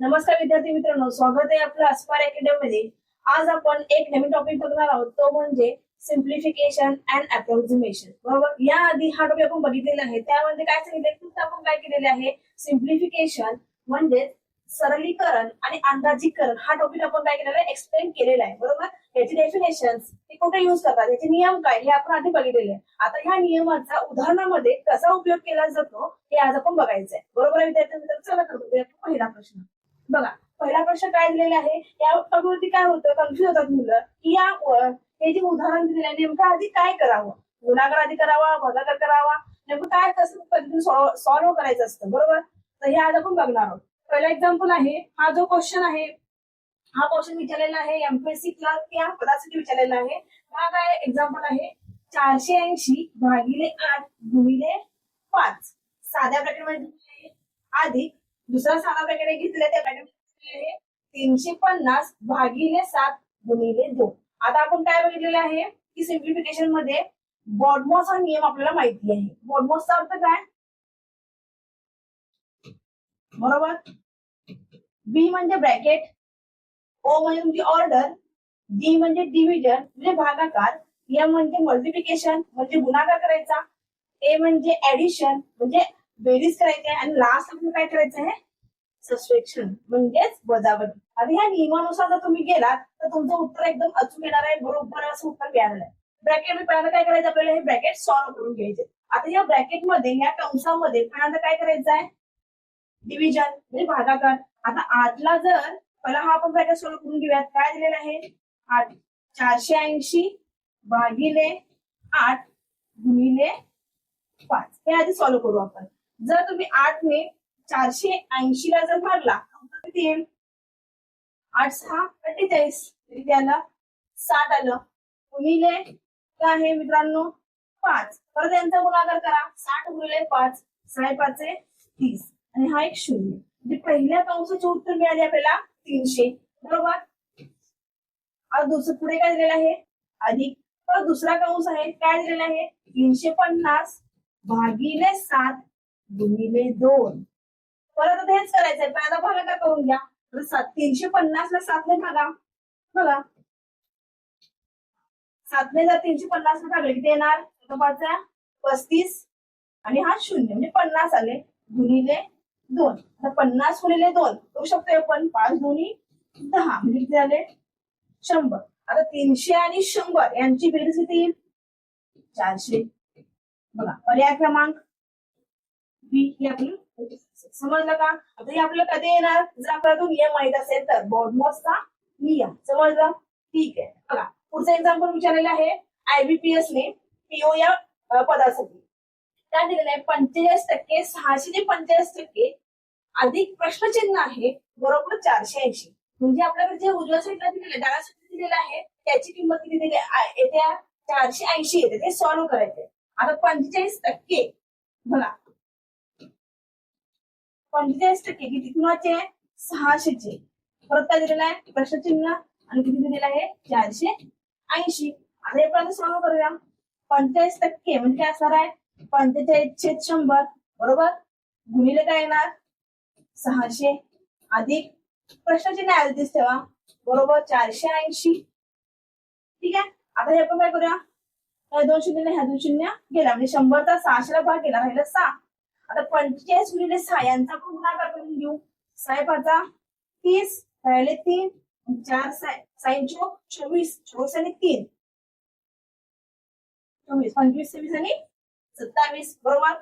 नमस्कार विद्यार्थी मित्रांनो, स्वागत आहे आपलं अस्पार अकॅडमी मध्ये। आज आपण एक नवीन टॉपिक बघणार आहोत, तो म्हणजे सिम्प्लिफिकेशन अँड अप्रॉक्सिमेशन। बरोबर, या आधी हा टॉपिक आपण बघितलेला आहे। त्यामध्ये काय सांगितले, फक्त आपण काय केलेले आहे, सिम्प्लिफिकेशन म्हणजे सरलीकरण आणि अंदाजीकरण हा टॉपिक आपण काय केलेला आहे, एक्सप्लेन केलेला आहे। बरोबर, याची डेफिनेशन्स ते कुठे यूज करतात, याचे नियम काय, हे आपण आधी बघितलेले आहे। आता ह्या नियमांचा उदाहरणामध्ये कसा उपयोग केला जातो हे आज आपण बघायचं आहे। बरोबर आहे विद्यार्थी मित्रांनो, चला तर बघूया पहिला प्रश्न। बघा, पहिला प्रश्न काय दिलेला आहे, या टॉपिकवरती काय होतं, कन्फ्युज होतात मुलं की या हे जे उदाहरण दिलेलं आहे नेमकं आधी काय करावं, गुणाकार आधी करावा, भागाकार करावा, नेमकं काय कसं सॉल्व्ह करायचं असतं। बरोबर, तर हे आज आपण बघणार आहोत। पहिला एक्झाम्पल आहे, हा जो क्वेश्चन आहे, हा क्वेश्चन विचारलेला आहे एमपीएससी क्लर्क या पदासाठी विचारलेला आहे। हा काय एक्झाम्पल आहे, 480 भागिले 8 गुणिले 5 साध्या ब्रॅकेटमध्ये अधिक दुसरा साधा ब्रॅकेट घेतले त्या ब्रॅकेट 350 भागिले 7 गुणिले 2। आता आपण काय बघितलेलं आहे की सिम्प्लिफिकेशन मध्ये बॉडमॉस हा नियम आपल्याला माहिती आहे। बॉडमॉसचा अर्थ काय, बरोबर, बी म्हणजे ब्रॅकेट, ओ म्हणजे तुमची ऑर्डर, डी म्हणजे डिव्हिजन म्हणजे भागाकार, एम म्हणजे मल्टिप्लिकेशन म्हणजे गुणाकार करायचा, ए म्हणजे ऍडिशन म्हणजे बेरीज करायची आहे, आणि लास्ट आपण काय करायचं आहे, सबट्रॅक्शन म्हणजेच वजाबाकी। आता ह्या नियमानुसार जर तुम्ही गेलात तर तुमचं उत्तर एकदम अचूक येणार आहे, बरोबर असं उत्तर मिळालं आहे। ब्रॅकेट मध्ये पहिल्यांदा काय करायचं, आपल्याला हे ब्रॅकेट सॉल्व्ह करून घ्यायचे। आता या ब्रॅकेटमध्ये या कंसामध्ये पहिल्यांदा काय करायचं आहे, डिव्हिजन म्हणजे भागाकार। आता 8 ला जर पहिला हा आपण ब्रॅकेट सॉल्व्ह करून घेऊयात, काय दिलेलं आहे, 8 480 भागिले 8 गुणिले 5 हे आधी सॉल्व्ह करू आपण। जर तुम्ही 8 ने 480 ला जर भागला तर किती येईल, 8 6 48 त्याला 60 आलं, गुणिले काय आहे मित्रांनो 5, परत यांचा गुणाकार करा, 60 गुणिले 5 6 5 30 आणि हा एक शून्य, म्हणजे पहिल्या कंसाचे उत्तर मिळाले आपल्याला 300। बरोबर, आता दुसरं पुढे काय दिलेलं आहे, अधिक, परत दुसरा कंस आहे, काय दिलेला आहे, 350 भागिले 7 गुणिले 2। परत आता हेच करायचंय, पहिला भागाकार करून घ्या, 350 ला 7 ने भागा, बघा 7 ने जर 350 ने भागले किती येणार, 35 आणि हा शून्य म्हणजे 50 आले, गुणिले 2। आता 50 गुणिले 2 करू शकतो आपण, 5 दोन्ही 10 म्हणजे किती झाले 100। आता 300 आणि 100 यांची बेरीज किती येईल, 400। बघा, पर्याय क्रमांक बी हे आपलं समजलं का। आता हे आपल्याला कधी येणार, जर आपल्याला तो नियम माहित असेल तर, बॉडमॉसचा नियम, समजलं, ठीक आहे। बघा, पुढचं एक्झाम्पल विचारलेलं आहे आयबीपीएस ने पीओ या पदासाठी। काय दिलेलं आहे, 45% 600 ते 45% अधिक प्रश्नचिन्ह आहे बरोबर 480, म्हणजे आपल्याकडे जे उजव्या साईडला दिलेलं डाव्या साईडला दिलेलं आहे त्याची किंमत किती दिली आहे, त्या 480 येते, ते सॉल्व्ह करायचे। आता 45% बघा, 45% किती कुणाचे, 600 चे, परत काय दिलेलं आहे प्रश्नचिन्ह आणि किती दिलेलं आहे 480। आता हे पण सॉल्व्ह करूया। 45% म्हणजे काय असणार आहे, 45/100 बरोबर, गुणिले काय येणार 600 अधिक प्रश्नचिन्ह ऍज ठेवा बरोबर 480, ठीक आहे। आता हे आपण काय करूया, ह्या 2 शून्य ह्या 2 शून्य गेला, म्हणजे 100 चा 600 ला भाग गेला, राहिला 6। आता 45 गुणिले 6 यांचा पण गुणाकार करून घेऊ, 6 5 30 राहिले 3, 4 साइन 24 24 आणि 3 24 25 26 आणि 27 बरोबर।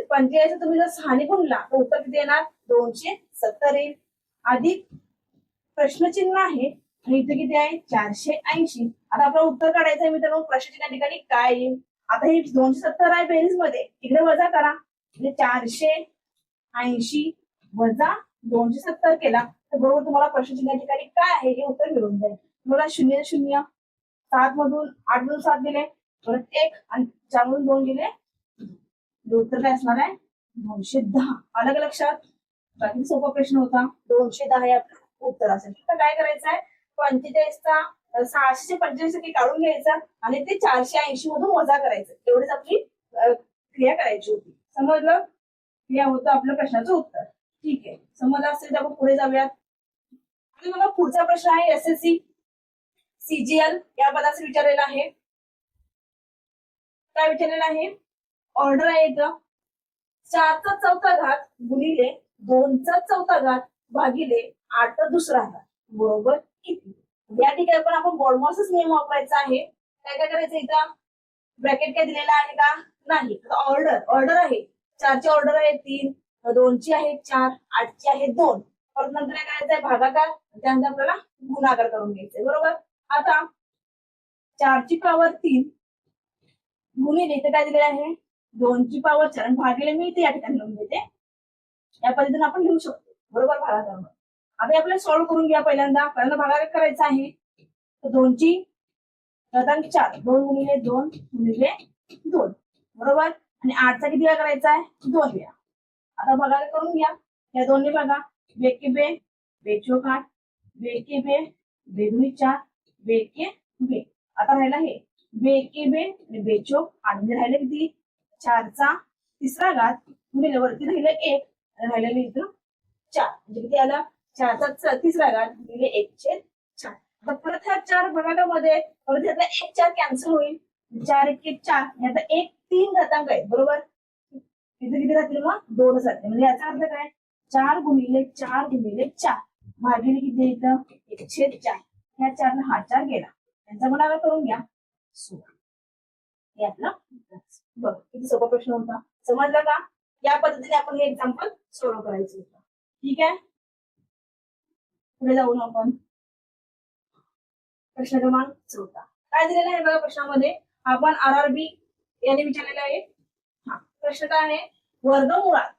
45 तुम्ही जर 6 ने गुणला तर उत्तर किती येणार, 270 येईल, अधिक प्रश्नचिन्ह आहे आणि इथे किती आहे 480। आता आपलं उत्तर काढायचं आहे मित्रांनो, प्रश्नचिन्ह ठिकाणी काय येईल। आता हे 270 आहे बेरीज मध्ये, इकडे वजा करा, म्हणजे 480 वजा 270 केला तर बरोबर तुम्हाला प्रश्नचिन्ह ठिकाणी काय आहे हे उत्तर मिळून जाईल। तुम्हाला 0 0 7 मधून 8 मधून 7 गेले, परत 1 आणि 4 मधून 2 गेले, उत्तर काय असणार आहे 210। अलग लक्षात, बाकी सोपा प्रश्न होता, 210 हे आपलं उत्तर असेल। तर काय करायचं आहे, 45 चा 600 45 काढून घ्यायचा आणि ते 480 मधून वजा करायचं, एवढीच आपली क्रिया करायची होती। समजलं, हे होतं आपल्या प्रश्नाचं उत्तर, ठीक आहे। समजलं असेल तर आपण पुढे जाऊयात। आणि बघा पुढचा प्रश्न आहे SSC CGL या पदाचा विचारलेला आहे. काय विचारलेलं आहे? ऑर्डर आहे इथं 4चा चौथा घात गुणिले 2चा चौथा घात भागिले 8चा दुसरा घात बरोबर किती? या ठिकाणी पण आपण बॉडमॉसच नियम वापरायचा आहे. काय काय करायचं इथं? ब्रॅकेट काय दिलेला आहे का? नाही. ऑर्डर आहे 4ची ऑर्डर आहे 3, 2ची आहे 4, 8ची आहे 2. परत नंतर काय करायचंय? भागाकार, त्यानंतर आपल्याला गुणाकार करून घ्यायचंय बरोबर. आता 4ची पॉवर 3 गुणिले इथे काय दिलेलं आहे? 2ची पॉवर 4 भागिले मी इथे या ठिकाणी लिहून देते. या पद्धतीने आपण लिहू शकतो बरोबर भागाकार. आता आपल्याला सॉल्व्ह करून घ्या. पहिल्यांदा भागाकार करायचा आहे. तर 2ची घातांक 4 2 गुणिले 2 गुणिले 2 बरोबर. आणि 8चा किती वेळा करायचा आहे? 2 वेळा. आता भागाकार करून घ्या. या 2 ने बघा बेके बे बेचोक 8 बेके बे बेदुनी 4 बेके बे. आता राहिला हे बेके बे आणि बेचोक 8 म्हणजे राहिले किती? 4चा तिसरा घात गुणिले वरती राहिले 1 आणि राहिलेले इथं 4 म्हणजे किती आला? 4चा तिसरा घात गुणिले 1/4. आता परत ह्या 4 भागाकामध्ये परत यातला 1 4 कॅन्सल होईल. 4 1 4 याचा 1 3 घातांक आहे बरोबर. इथे किती राहतील मग? 2 राहतील. म्हणजे याचा अर्थ काय? 4 गुणिले 4 गुणिले 4 भागिले किती इथं? 1/4. ह्या 4 हा 4 गेला. यांचा गुणाकार करून घ्या 16. यातला बघ किती सोपा प्रश्न होता. समजलं का? या पद्धतीने आपण हे एक्झाम्पल सोडव करायचं होतं. ठीक आहे. पुढे जाऊ ना आपण. प्रश्न क्रमांक 14 काय दिलेला आहे बघा प्रश्नामध्ये. आपण RRB याने विचारलेलं आहे. हा प्रश्न काय आहे? वर्गमुळात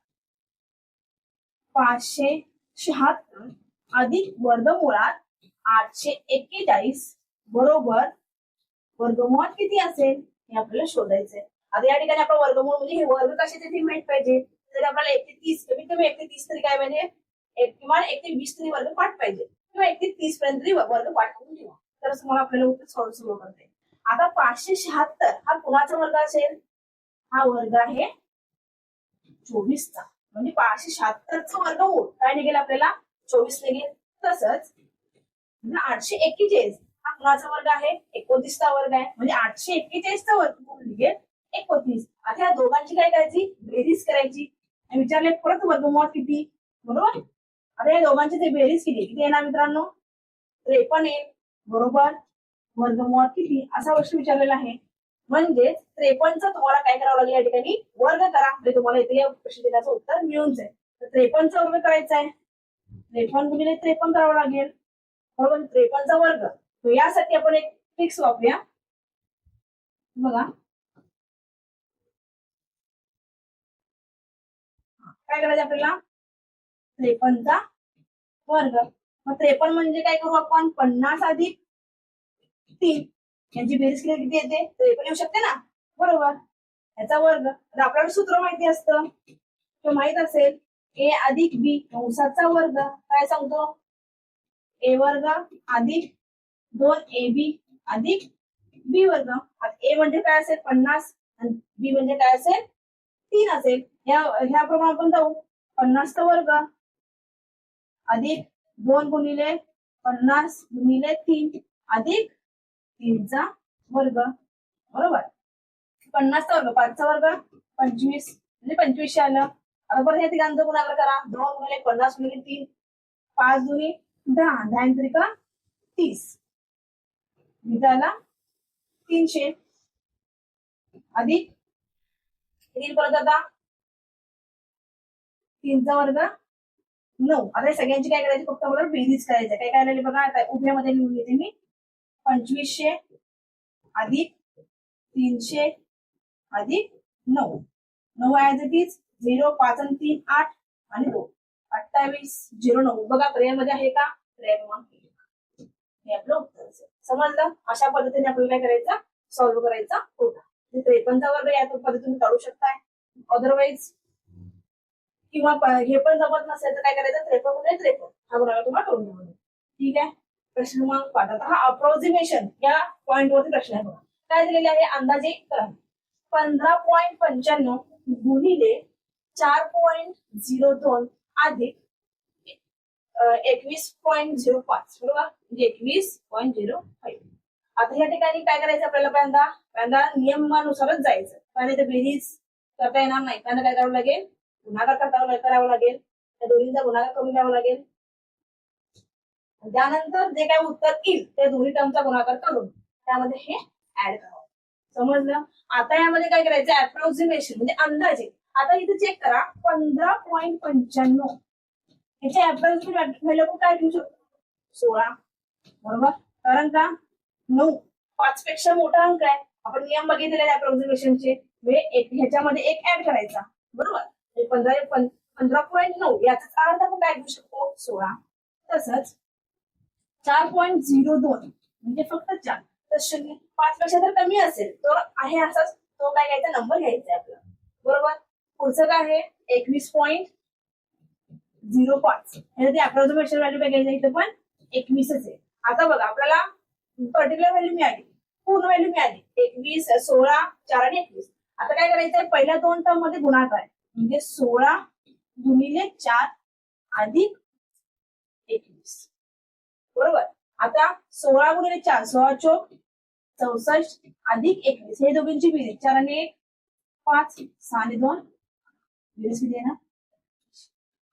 576 अधिक वर्गमुळात 841 बरोबर वर्गमुळात किती असेल हे आपल्याला शोधायचंय. आता या ठिकाणी आपण वर्गमूळ म्हणजे हे वर्ग कशाचे ते माहित पाहिजे. जर आपल्याला 1 ते 30 कमीत कमी 1 ते 30 तरी काय पाहिजे? किमान 1 ते 20 तरी वर्ग पाठ पाहिजे किंवा 1 ते 30 पर्यंत तरी वर्ग पाठ करून ठेवा. तर तुम्हाला आपल्याला उत्तर सुरू करते. आता 576 हा कुणाचा वर्ग असेल? हा वर्ग आहे 24चा. म्हणजे 576चं वर्गमूळ काय निघेल आपल्याला? 24 निघेल. तसंच 841 हा कुणाचा वर्ग आहे? 29चा वर्ग आहे. म्हणजे 841चा वर्गमूळ निघेल 29. आता या दोघांची काय करायची? बेरीज करायची. आणि विचारले परत वर्गमूळ किती बरोबर. आता या दोघांची ते बेरीज किती येणार मित्रांनो? 53 येईल बरोबर. वर्गमूळ किती असा प्रश्न विचारलेला आहे. म्हणजे 53चा तुम्हाला काय करावं लागेल? या ठिकाणी वर्ग करा म्हणजे तुम्हाला इथे या प्रश्न देण्याचं उत्तर मिळून जाईल. तर 53चा वर्ग करायचा आहे. 53 गुणिले 53 करावं लागेल बरोबर. 53चा वर्ग. यासाठी आपण एक फिक्स वापरूया बघा. काय करायचं आपल्याला? 53चा वर्ग. मग 53 म्हणजे काय करू आपण? 50 अधिक 3 यांची बेरीज केली किती येते? 53 येऊ शकते ना बरोबर. याचा वर्ग. आता आपल्याला सूत्र माहिती असतं तो माहित असेल A अधिक B कंसाचा वर्ग काय सांगतो? A वर्ग अधिक 2AB अधिक B वर्ग. A म्हणजे काय असेल? 50 आणि B म्हणजे काय असेल? 3 असेल. ह्याप्रमाणे आपण जाऊ. 50चा वर्ग अधिक 2 गुणिले 50 गुणिले 3 अधिक 3चा वर्ग बरोबर. 50चा वर्ग 5चा वर्ग 25 म्हणजे 25 आलं. आता परत या तिघांचा गुणाकार करा. 2 गुणिले 50 गुणिले 3 5 दुनी 10 10 त्रिका 30 झाला 300 अधिक 3 परत आता 3चा वर्ग 9. आता सगळ्यांची काय करायची? फक्त बरोबर बेरीज करायचं. काय काय राहिले बघा. आता उभ्यामध्ये लिहून घेते मी. 2500 अधिक 300 अधिक 9 9 ऍज इट इज 0 5 आणि 3 8 आणि 2 28 09 बघा पर्यायामध्ये आहे का? पर्याय क्रमांक हे आपलं उत्तर असेल. समजलं? अशा पद्धतीने आपल्याला काय करायचं? सॉल्व्ह करायचा होता. 53चा वर्ग या पद्धतीने काढू शकताय. अदरवाईज किंवा हे पण जमत नसेल तर काय करायचं? 53 गुणिले 53 हा गुणाकार तुम्हाला करून घ्यावा. ठीक आहे. प्रश्न क्रमांक 5. आता हा अप्रोक्सिमेशन या पॉइंट वरती प्रश्न आहे बघा. काय दिलेले आहे? अंदाजे करा. 15.95 गुणिले 4.02 अधिक 21.05 बरोबर, म्हणजे 21.05. आता या ठिकाणी काय करायचं आपल्याला, पहिल्यांदा नियमानुसारच जायचं. पहिल्यांदा बेरीज करता येणार नाही, पहिल्यांदा काय करावं लागेल, गुणाकार करावं लागेल. त्या दोन्हीचा गुणाकार करून घ्यावा लागेल. त्यानंतर जे काय उत्तर येईल त्या दोन्ही टर्मचा गुणाकार करून त्यामध्ये हे ऍड करावं. समजलं? आता यामध्ये काय करायचं, अप्रॉक्सिमेशन म्हणजे अंदाजे. आता इथे चेक करा, 15.95 याचे अप्रॉक्सिमेट व्हॅल्यू काय घेऊ शकतो, 16 बरोबर. कारण का 9 5 पेक्षा मोठा अंक आहे. आपण नियम बघितलेले अप्रॉक्सिमेशनचे, ह्याच्यामध्ये एक ऍड करायचा बरोबर. 15.9 याचा अर्थ आपण काय घेऊ शकतो, 16. तसंच 4.02 म्हणजे फक्त 4, तर 5 पेक्षा जर कमी असेल तर आहे असाच तो काय घ्यायचा, नंबर घ्यायचा आपला बरोबर. पुढचं काय आहे, 21.05 यासाठी अप्रॉक्सिमेशन व्हॅल्यू काय घ्यायचं, इथं पण 21च आहे. आता बघा आपल्याला पर्टिक्युलर व्हॅल्यू मिळाली, पूर्ण व्हॅल्यू मिळाली 21, 16, 4 आणि 21. आता काय करायचंय, पहिल्या दोन टर्म मध्ये गुणाकार म्हणजे 16 गुणिले 4 अधिक 21 बरोबर. आता 16 गुणिले 4 16 चोक 64 अधिक 21 हे दोघींची बेरीज, 4 आणि 1 5, 6 आणि 2 बेरीज किती आहे ना.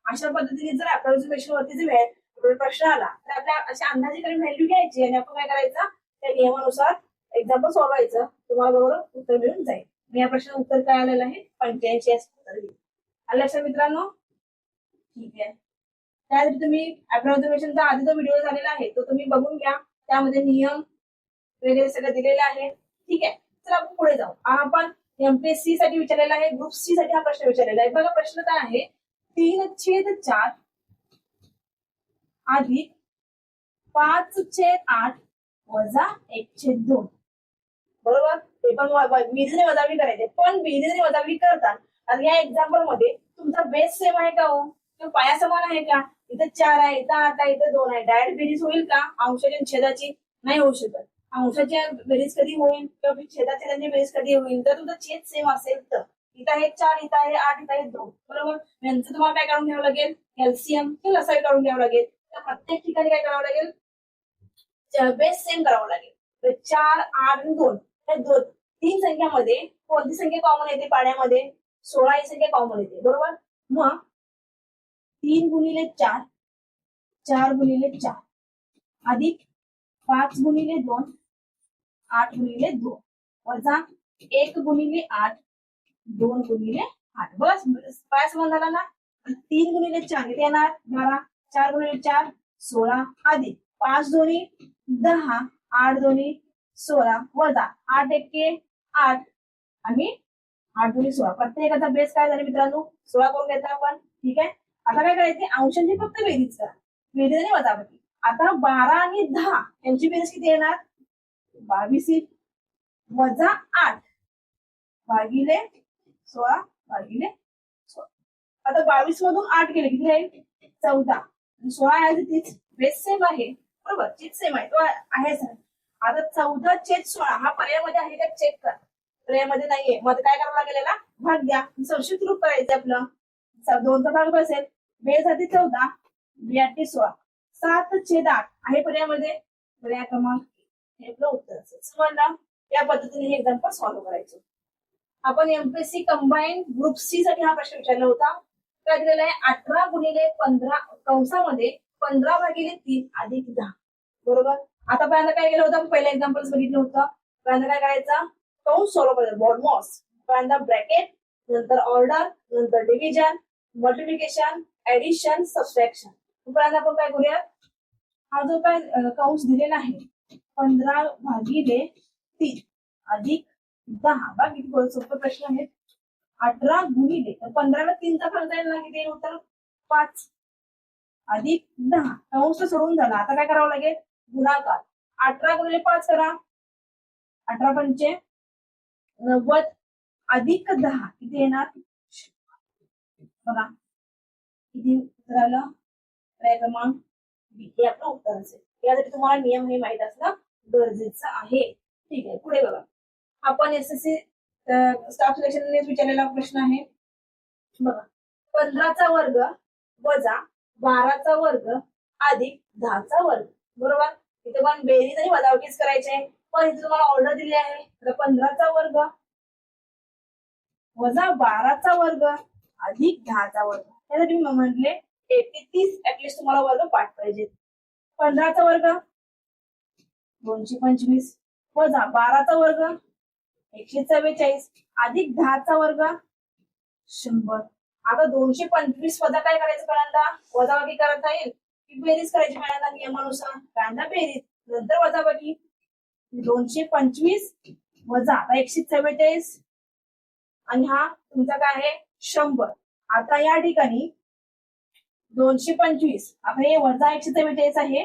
अशा पद्धतीने जर अप्रॉक्सिमेशन वरती जर प्रश्न आला तर आपल्या अशा अंदाजे व्हॅल्यू घ्यायची आणि आपण काय करायचं, त्या नियमानुसार एक्झाम्पल सोडवायचं. तुम्हाला बरोबर उत्तर मिळून जाईल. या प्रश्नाचं उत्तर काय आलेलं आहे, 85 उत्तर येईल. आलं लक्षात मित्रांनो? ठीक आहे. त्यासाठी तुम्ही अप्रॉक्सिमेशनचा आधी जो व्हिडिओ झालेला आहे तो तुम्ही बघून घ्या, त्यामध्ये नियम वगैरे सगळं दिलेलं आहे. ठीक आहे, तर आपण पुढे जाऊ. आपण एमपीएससी साठी विचारलेला आहे, ग्रुप सी साठी हा प्रश्न विचारलेला आहे. बघा प्रश्न काय आहे, 3/4 अधिक 5/8 वजा 1/2 बरोबर. ते पण बेरीजने वजावणी करायचे, पण बेरीजने वजावणी करता या एक्झाम्पल मध्ये तुमचा बेस सेम आहे का हो, किंवा पाया समान आहे का. इथं 4 आहे, इथं 8 आहे, इथं 2 आहे. डायरेक्ट बेरीज होईल का अंशाची आणि छेदाची, नाही होऊ शकत. अंशाची बेरीज कधी होईल किंवा छेदाची बेरीज कधी होईल, तर तुमचा छेद सेम असेल तर. इथं आहे 4, इथं आहे 8, इथं आहे 2 बरोबर. यांचं तुम्हाला काय काढून घ्यावं लागेल, एलसीएम किंवा लसाई काढून घ्यावं लागेल. तर प्रत्येक ठिकाणी काय करावं लागेल, बेस सेम करावं लागेल. तर 4, 8 आणि 2 या तीन संख्यामध्ये कोणती संख्या कॉमन येते पाड्यामध्ये, 16 ही संख्या कॉमन येते बरोबर. मग 3 गुणिले 4 4 गुणिले 4 अधिक 5 गुणिले 2 8 गुणिले 2 वजा 1 गुणिले 8 2 गुणिले 8 बस पाया समान झाला ना. 3 गुणिले 4 किती येणार, 12. 4 गुणिले 4 16 अधिक 5 दोन्ही 10 8 दोन्ही 16 वजा 8 एके 8 आणि 8 दोन्ही 16. प्रत्येकाचा बेस काय झाला मित्रांनो, 16 करून घेता आपण. ठीक आहे. आता काय करायचे, अंशांची फक्त बेरीज करा, बेरीज आणि वजाबाकी. आता 12 आणि 10 यांची बेरीज किती येणार, 22 वजा 8 भागिले 16 भागिले 16. आता 22 मधून 8 गेले किती राहील, 14. 16 आहे तीच, बेस सेम आहे बरोबर, चीज सेम आहे तो आहेच. आता 14/16 हा पर्यायामध्ये आहे का चेक करा, पर्यायामध्ये नाहीये. मग काय करावं लागेल, याला भाग द्या, संक्षिप्त रूप करायचं आपलं. 2चा भाग बसेल, बेस आधी 14 8 16 7/8 आहे पर्यायामध्ये, पर्याय क्रमांक हे आपलं उत्तर असेल. समजलं? या पद्धतीने हे एक्झाम्पल सॉल्व्ह करायचं. आपण एमपीएससी कंबाईन ग्रुप सी साठी हा प्रश्न विचारला होता. काय दिलेला आहे, 18 गुणिले 15 कंसामध्ये 15 भागिले 3 अधिक 10 बरोबर. आता पहिल्यांदा काय केलं होतं, आपण पहिलं एक्झाम्पल बघितलं होतं. पहिल्यांदा काय करायचं, कंस सॉल्व्ह करायचं, बॉडमॉस. पहिल्यांदा ब्रॅकेट, नंतर ऑर्डर, नंतर डिव्हिजन, मल्टिप्लिकेशन, ऍडिशन, सबट्रॅक्शन. पहिल्यांदा आपण काय करूया, हा जो काय कंस दिलेला आहे 15 भागिले 3 अधिक 10 बघा किती सोपा प्रश्न आहे. 18 गुणिले 15 ला 3चा भाग जाईल ना, किती उत्तर 5 अधिक 10 कंस सोडून झाला. आता काय करावं लागेल, गुणाकार. 18 गुणिले 5 करा, 18 पंचे 90 अधिक 10 किती येणार, बघा किती झालं, पर्याय क्रमांक बी हे आपलं उत्तर असेल. यासाठी तुम्हाला नियम हे माहित असणं गरजेचं आहे. ठीक आहे, पुढे बघा. आपण एसएससी स्टाफ सिलेक्शन विचारलेला प्रश्न आहे बघा. 15चा वर्ग वजा 12चा वर्ग अधिक 10चा वर्ग. बरोबर. इथे पण बेरीज आणि वजाबाकीच करायचे. पण इथे तुम्हाला ऑर्डर दिली आहे तर 15चा वर्ग वजा 12चा वर्ग अधिक 10चा वर्ग. त्यासाठी मी म्हटले 1 ते 30 ऍटलिस्ट तुम्हाला वर्ग पाठ पाहिजे. 15चा वर्ग 225 वजा 12चा वर्ग 144 अधिक 10चा वर्ग 100. आता 225 वजा काय करायचं पहिल्यांदा वजाबाकी करता येईल की बेरीज करायची पहिल्यांदा नियमानुसार. पहिल्यांदा बेरीज नंतर वजाबाकी. 225 वजा आता 144 आणि हा तुमचा काय आहे 100. आता या ठिकाणी 225 आता हे वजा 144 आहे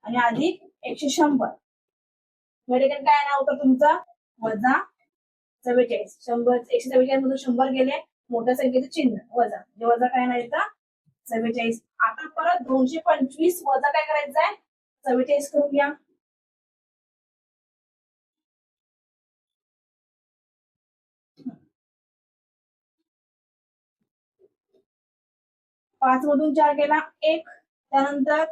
आणि अधिक 100. या ठिकाणी काय ना उत्तर तुमचा वजा 44. 100 144 मधून 100 गेले मोठ्या संख्येचं चिन्ह वजा म्हणजे वजा काय नाही येतं 44. आता परत 225 वजा काय करायचं आहे 44 करूया. पाच मधून 4 गेला 1. त्यानंतर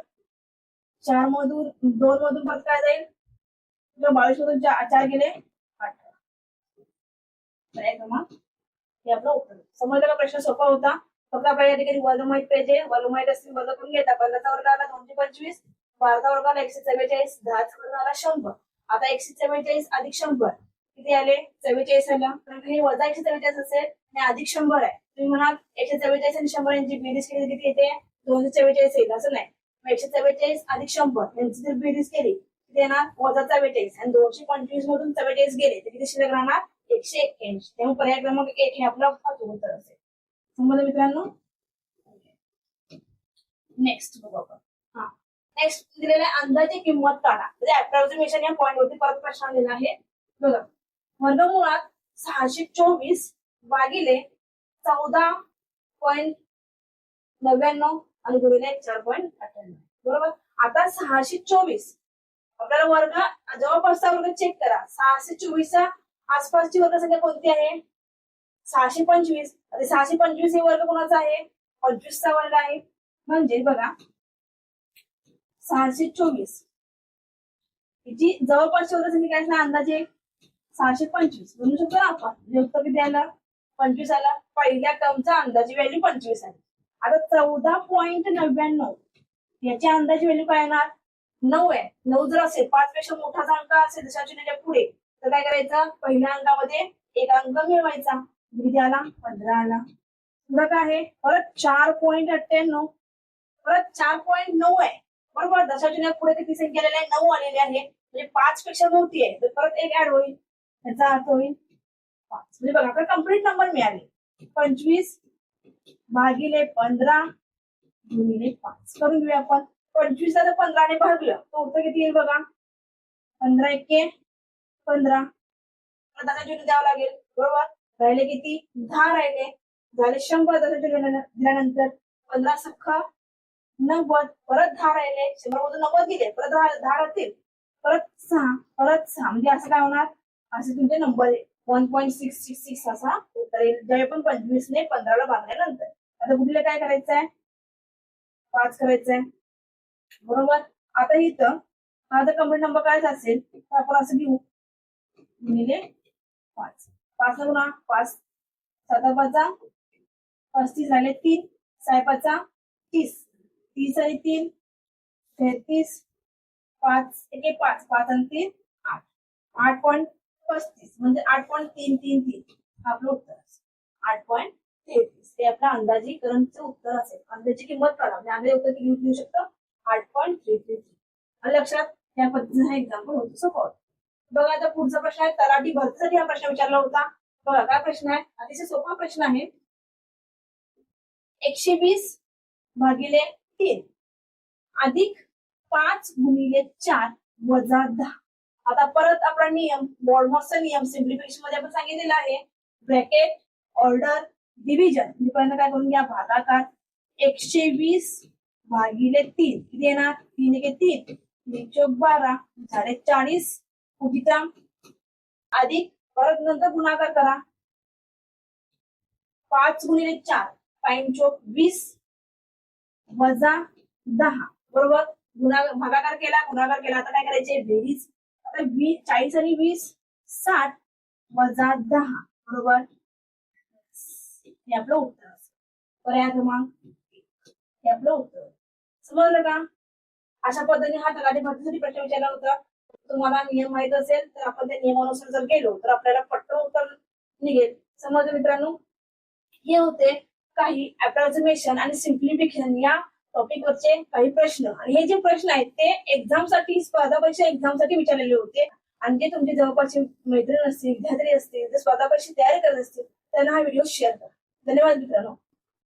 4 मधून 2 मधून परत काय जाईल 22 मधून 4 गेले 18. हे आपलं उत्तर. समजलं का प्रश्न सोपा होता. फक्त आपल्याला या ठिकाणी वर्ग माहित पाहिजे. वर्ग माहित असतील वर्ग करून घेता. 15चा वर्ग आला 225 12चा वर्ग आला 144 10चा वर्ग आला 100. आता 144 अधिक 100 किती आले 44 आला. कारण हे वजा 144 असेल आणि अधिक 100 आहे. तुम्ही म्हणाल 144 आणि 100 यांची बेरीज केली किती येते 244 येईल असं नाही. 144 अधिक 100 यांची जर बेरीज केली किती येणार वजा 44 आणि 225 मधून 44 गेले तर किती शिल्लक राहणार 181. त्यामुळे पर्याय क्रमांक 1 हे आपलं अचूक उत्तर असेल. समजलं मित्रांनो. नेक्स्ट बघू आपण. हा नेक्स्ट दिलेला अंदाजे किंमत काढा म्हणजे अप्रॉक्सिमेशन या पॉइंट वरती परत प्रश्न आलेला आहे. बघा वर्गमुळात 624 भागिले 14.99 आणि गुणिले 4.98. बरोबर. आता 624 आपल्याला वर्ग जवळपासचा वर्ग चेक करा. 624च्या आसपासची वर्गसंख्या कोणती आहे 625. 625 हे वर्ग कोणाचा आहे 25चा वर्ग आहे. म्हणजे बघा 624 हिची जवळपासची वर्गसंख्या काय अंदाजे 625 म्हणू शकतो ना आपण. उत्तर किती आलं 25 आला. पहिल्या टर्मचा अंदाजे व्हॅल्यू 25 आहे. आता 14.99 याची अंदाजे व्हॅल्यू काय येणार 9 आहे. 9 जर असेल 5 पेक्षा मोठाचा अंक असेल दशांशाच्या पुढे तर काय करायचं पहिल्या अंकामध्ये एक अंक मिळवायचा. किती आला 15 आला. पुढे काय आहे परत 4.98 परत 4.9 आहे. बरोबर. दशांशाच्या पुढे किती संख्या आलेली आहे 9 आलेली आहे म्हणजे 5 पेक्षा मोठी आहे तर परत एक ऍड होईल. याचा अर्थ होईल 5. म्हणजे बघा आपल्याला कम्प्लीट नंबर मिळाले 25 भागिले 15 गुणिले 5 करून घेऊया आपण. 25 जर 15 ने भागलं तर उत्तर किती येईल बघा 15 एके 15. दशांश द्यावं लागेल. बरोबर. राहिले किती 10 राहिले झाले 100. दशांश दिल्यानंतर 15 सख्खा 90 परत 10 राहिले 100 मधून 90 गेले परत 10 राहतील परत 6 परत 6 म्हणजे असं काय होणार असे तुमचे नंबर 1.666 असा उत्तर येईल ज्यावेळी पण 25 ने 15 ला भागल्यानंतर. आता कुठले काय करायचं आहे 5 करायचं आहे. बरोबर. आता इथं हा जर कम्प्लीट नंबर काय असेल तर आपण असं घेऊ गुणिले 5. 5 ला गुणा 5 7 5 35 झाले 3 6 5 30 30 आणि 3 33 5 एके 5 5 आणि 3 8 8.35 म्हणजे 8.333 आपलं उत्तर असेल 8.33. हे आपलं अंदाजीकरणचं उत्तर असेल. अंदाजी किंमत काढा म्हणजे अंदाजे उत्तर किती लिहू शकतो 8.333. आणि लक्षात या पद्धतीने हा एक्झाम्पल होतो सोपं होतं. बघा आता पुढचा प्रश्न आहे तलाठी भरतीसाठी हा प्रश्न विचारला होता. बघा काय प्रश्न आहे अतिशय सोपा प्रश्न आहे. 120 भागिले 3 अधिक 5 गुणिले 4 वजा 10. आता परत आपला नियम बॉर्डमॉसचा नियम सिम्प्लिफिकेशन मध्ये आपण सांगितलेला आहे. ब्रॅकेट ऑर्डर डिव्हिजन म्हणजे पहिल्यांदा काय करून घ्या भागाकार. 120 भागिले 3 किती येणार 3 एके 3 3 चौक 12 झाले 40 कुठीचा अधिक परत नंतर गुणाकार करा 5 गुणिले 4 5 चौक 20 वजा 10 बरोबर. भागाकार केला, गुणाकार केला, आता काय करायचे, बेरीज. आता 40 आणि 20 60 वजा 10, बरोबर. हे आपलं उत्तर असेल. पर्याय क्रमांक हे आपलं उत्तर. समजलं का? अशा पद्धतीने हा तलाठी भरतीसाठी प्रश्न विचारला होता. तुम्हाला नियम माहित असेल तर आपण त्या नियमानुसार जर गेलो तर आपल्याला पटकन उत्तर निघेल. समजलं मित्रांनो? हे होते काही अप्रॉक्सिमेशन आणि सिम्प्लिफिकेशन या टॉपिकवरचे काही प्रश्न. आणि हे जे प्रश्न आहेत ते एक्झाम साठी, स्पर्धा परीक्षा एक्झाम साठी विचारलेले होते. आणि जे तुमचे जवळपासचे मैत्रीण असतील, विद्यार्थी असतील, जे स्पर्धा परीक्षा तयारी करत असतील त्यांना हा व्हिडिओ शेअर करा. धन्यवाद मित्रांनो.